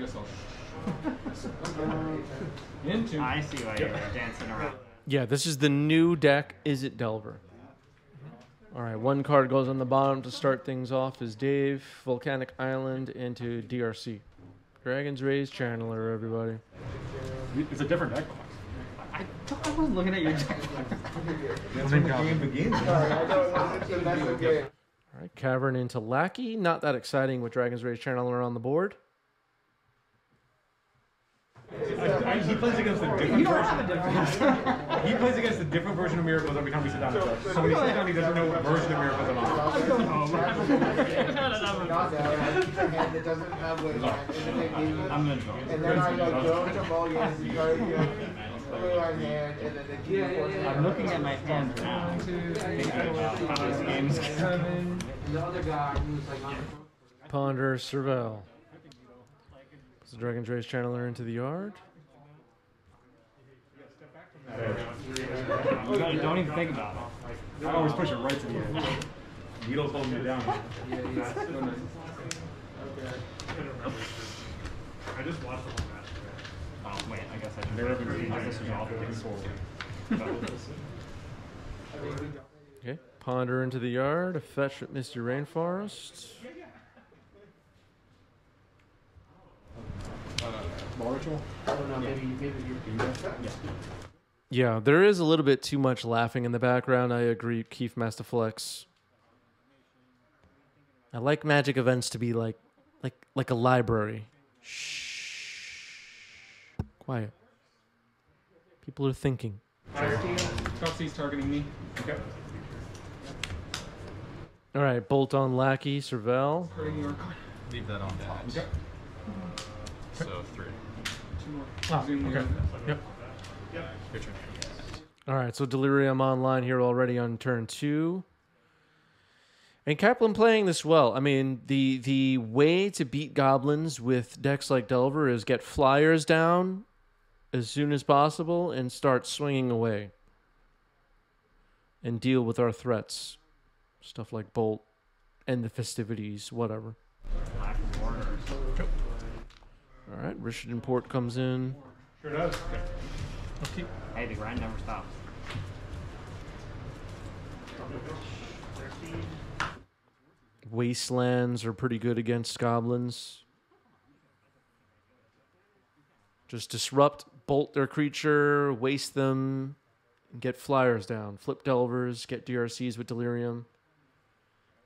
guess I'll. Into. I see why you're dancing around. Yeah, this is the new deck. Is it Delver? All right, one card goes on the bottom to start things off is Dave, Volcanic Island into DRC. Dragon's Ray's Channeler, everybody. It's a different deck. I wasn't looking at your deck. That's when the game begins. All right, Cavern into Lackey. Not that exciting with Dragon's Ray's Channeler on the board. He plays against a different version. He plays against a different version of Miracles every time we sit down. So when he sits down, he doesn't know what version of Miracles I'm on. I'm gonna go. And then I like go to mulligan and try to play my hand, and then the I'm looking at my hand now. Thinking about how this game's coming. the other guy who was like on the Ponder, Serval. So Dragon's Ray's Channeler into the yard. Don't even think about it. I always push it right to the edge. Needle's holding me down. I just watched the whole match. Oh, wait, I guess I should. They're every This is all Okay, Ponder into the yard. A fetch at Misty Rainforest. Ball ritual? Yeah, there is a little bit too much laughing in the background. I agree, Keith Masterflex. I like Magic events to be like a library. Shh. Quiet. People are thinking. Kelsey's targeting me. Okay. All right, Bolt on Lackey, Serval. Leave that on top. Okay. So 3. Two more. Oh, Zoom okay. here. Yep. Your turn. All right, so Delirium online here already on turn 2. And Kaplan playing this well. I mean, the way to beat goblins with decks like Delver is get flyers down as soon as possible and start swinging away. And deal with our threats. Stuff like Bolt, end the festivities, whatever. Lack of borders. All right, Richard Port comes in. Sure does. Okay. Hey, the grind never stops. Wastelands are pretty good against goblins. Just disrupt, bolt their creature, waste them, and get flyers down. Flip Delvers, get DRCs with Delirium.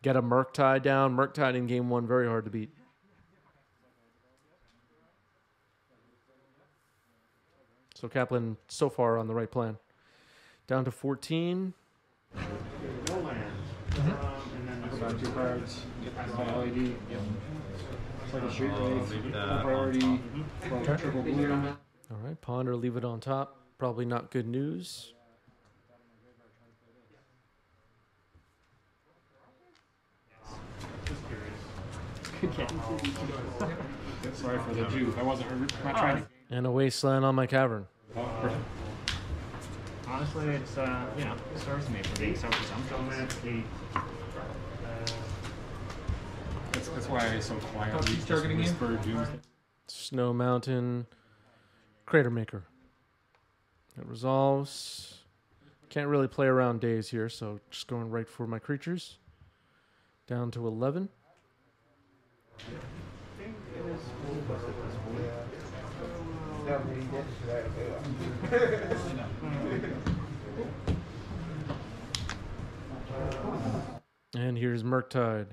Get a Murktide down. Murktide in game 1, very hard to beat. So Kaplan, so far, on the right plan. Down to 14. No land. And then Go back 2 cards. LED. Yep. It's like a street I'll race. leave that Priority. on From triple blue. All right, Ponder, leave it on top. Probably not good news. Sorry for the juice. I wasn't trying to. And a Wasteland on my Cavern. Honestly, it's you know, it serves me for being so presumptuous. That's why I so quietly Kelsey's just targeting you? whisper Doomsday. Snow Mountain, Crater Maker. It resolves. Can't really play around days here, so just going right for my creatures. Down to 11. And here's Murktide.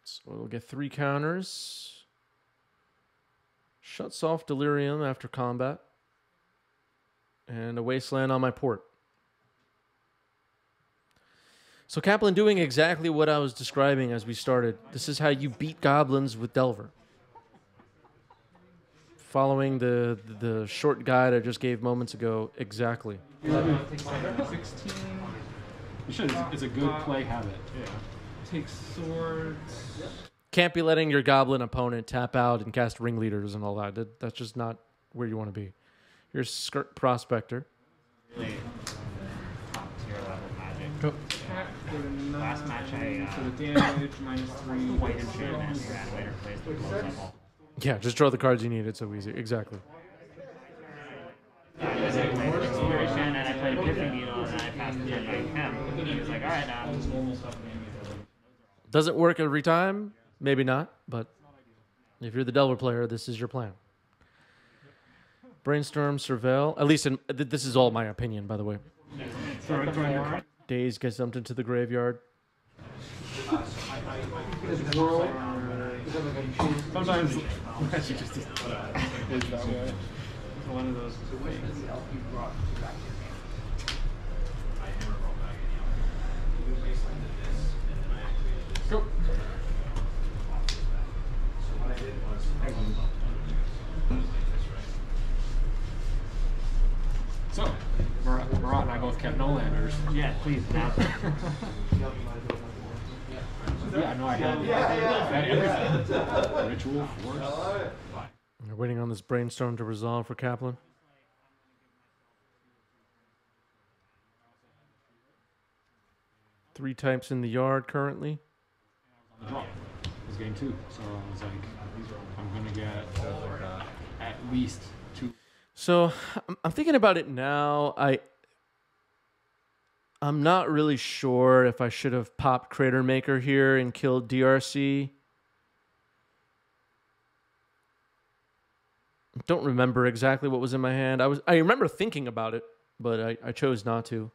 So we'll get 3 counters. Shuts off Delirium after combat. And a Wasteland on my port. So Kaplan doing exactly what I was describing as we started. This is how you beat goblins with Delver. Following the short guide I just gave moments ago, exactly. 16. You should. It's a good play habit. Yeah. Take swords. Can't be letting your goblin opponent tap out and cast ringleaders and all that. That's just not where you want to be. Here's Skirt Prospector. Really top tier level Magic. Go. Last match I So the damage -3. white enchantment, your animator plays the close up all. Yeah, just draw the cards you need. It's so easy. Exactly. I played Restoration and I played Epiphany Needle and I passed the turn by him. He was like, alright, Doesn't work every time. Maybe not. But if you're the Delver player, this is your plan. Brainstorm, Surveil. At least this is all my opinion, by the way. Days gets dumped into the graveyard. Sometimes One of those things. go. So, Marat and I both kept no-landers. yeah, please, now. Yeah, no, I had everything. Ritual, Force. We're waiting on this Brainstorm to resolve for Kaplan. Three types in the yard currently. Draw. It's game 2, so I was like, I'm gonna get at least 2. So I'm thinking about it now. I'm not really sure if I should have popped Crater Maker here and killed DRC. Don't remember exactly what was in my hand. I remember thinking about it, but I chose not to.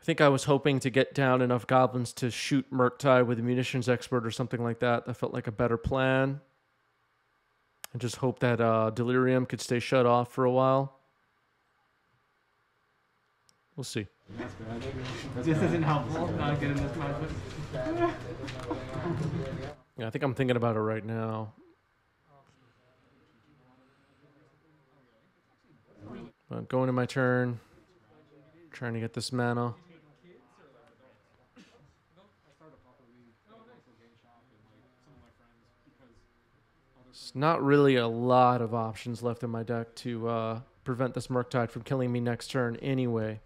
I think I was hoping to get down enough goblins to shoot Murktide with a munitions expert or something like that. That felt like a better plan. And just hope that Delirium could stay shut off for a while. We'll see. That's bad. This isn't helpful. Not good in this moment. Yeah, I think I'm thinking about it right now. Going to my turn. Trying to get this mana. There's not really a lot of options left in my deck to prevent this Murktide from killing me next turn anyway.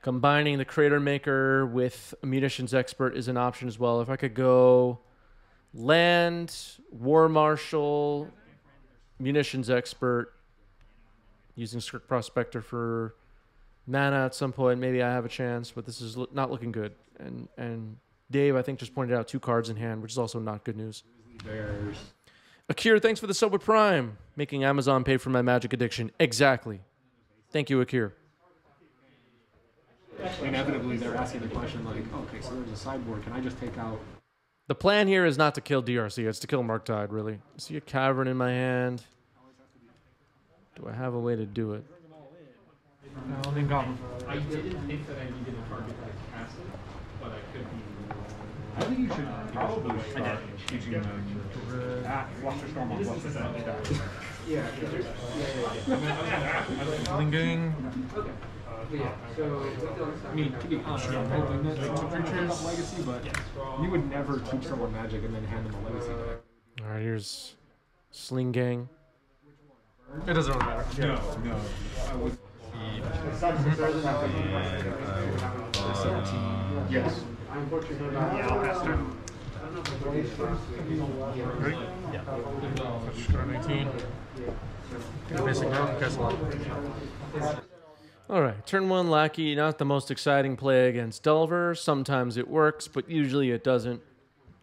Combining the Crater Maker with a Munitions Expert is an option as well. If I could go Land, War Marshal, Munitions Expert, using Skirk Prospector for mana at some point, maybe I have a chance, but this is not looking good. And Dave, I think, just pointed out 2 cards in hand, which is also not good news. Bears. Akir, thanks for the sub with Prime. Making Amazon pay for my Magic addiction. Exactly. Thank you, Akir. Inevitably, they're asking the question like, okay, so there's a sideboard. Can I just take out? The plan here is not to kill DRC. It's to kill Murktide, really. I see a Cavern in my hand. Do I have a way to do it? No, then Goblin. I didn't think that I needed a target like Castle, but I could be. I think you should probably start teaching them Flusterstorm on Flusterstorm. Yeah. Lingering. I mean, to be honest, I'm hoping that they took creatures Legacy, but you would never teach someone Magic and then hand them a Legacy deck. All right, here's Sling Gang. It doesn't really matter. No. I would. Yes. Yeah, I'll pass turn. Ready? Yeah. Turn 18. Get a basic now. Cast a lot. All right, turn 1 Lackey, not the most exciting play against Delver. Sometimes it works, but usually it doesn't.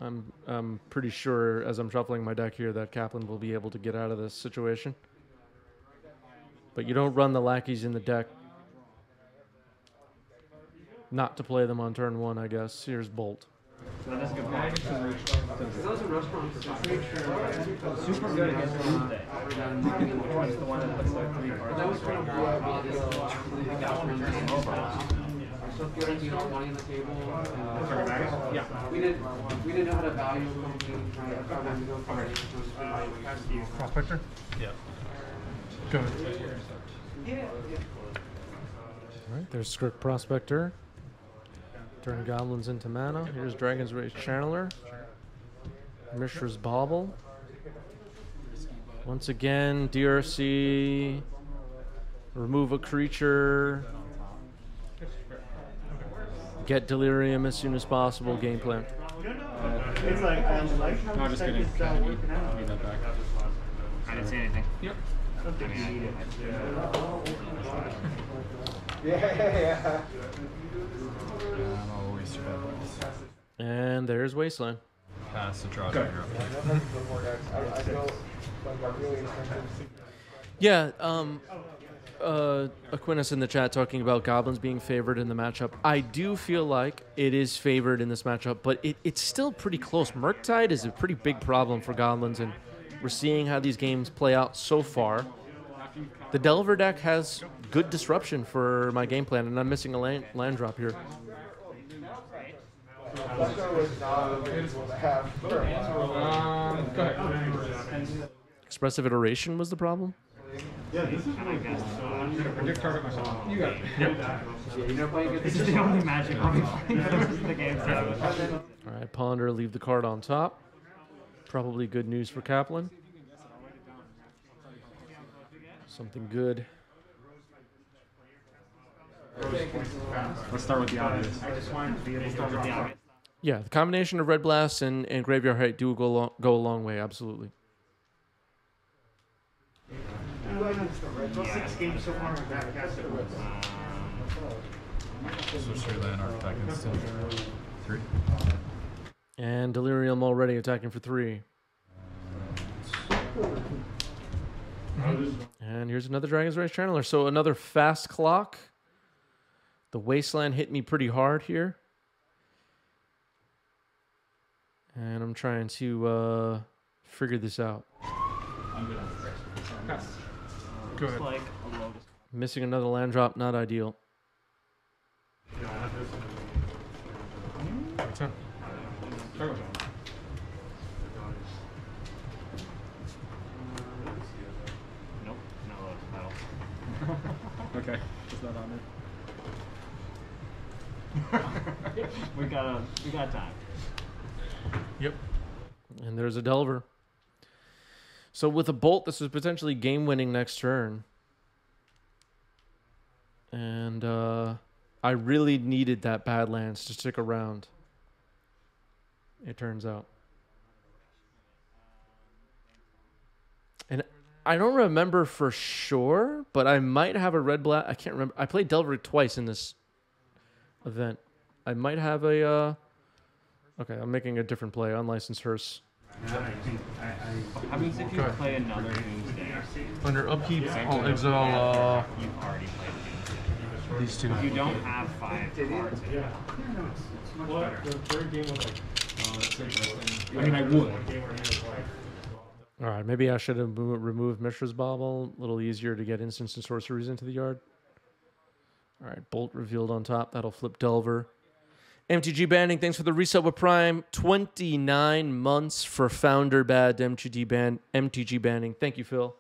I'm pretty sure, as I'm shuffling my deck here, that Kaplan will be able to get out of this situation. But you don't run the Lackeys in the deck not to play them on turn 1, I guess. Here's Bolt. That's a good point. super good against Tuesday. What's the one that puts like 3 cards? That was kind of Yeah. We didn't know how to value a company. Prospector? Yeah. Go ahead. All right, there's Skirk Prospector. Turn Goblins into mana. Here's Dragon's Rage Channeler. Mishra's Bauble. Once again, DRC. Remove a creature. Get Delirium as soon as possible. Game plan. It's like, I like how No, this just deck kidding. is working out. Need that back. I didn't say anything. Yep. I don't think you need it. Yeah. I'm always too bad with this. And there's Wasteland. Pass the draw trigger. I feel like I'm really expensive. Yeah, Aquinas in the chat talking about Goblins being favored in the matchup. I do feel like it is favored in this matchup, but it's still pretty close. Murktide is a pretty big problem for Goblins, and we're seeing how these games play out so far. The Delver deck has good disruption for my game plan, and I'm missing a land drop here. Flutter was not available to have for a while. Go ahead. Expressive Iteration was the problem? Yeah, this is really good. Predict target myself. You got it. This is the only Magic I'll be playing for the rest of the game. So. All right, Ponder, leave the card on top. Probably good news for Kaplan. Something good. Let's start with the obvious. I just wanted to be able to start with the obvious. Yeah, the combination of Red Blast and Graveyard Height do go a long way, absolutely. Well, 6 games so far in that cast it was. Switch your land archetype instant. 3. And Delirium already attacking for 3. And here's another Dragon's Rage Channeler. So another fast clock. The Wasteland hit me pretty hard here. And I'm trying to figure this out. I'm good on this. Go ahead. Like a Lotus. Missing another land drop, not ideal. Nope, no Lotus Metal. Okay. Just not on there. We got time. Yep. And there's a Delver. So with a Bolt, this is potentially game-winning next turn. And I really needed that Badlands to stick around. It turns out. And I don't remember for sure, but I might have a Red Blast. I can't remember. I played Delver twice in this event. I might have a... Okay, I'm making a different play. Unlicensed Hearse. What happens if you play another Doomsday? Under upkeep, I'll exile You've already played Doomsday. these two. If you don't have 5 cards, Well, the third game was like, oh, that's interesting. I mean, I would. All right, maybe I should have removed Mishra's Bauble. A little easier to get instants and sorceries into the yard. All right, Bolt revealed on top. That'll flip Delver. MTG Banding, thanks for the resub with Prime. 29 months for founder bad MTG Banding. Thank you, Phil.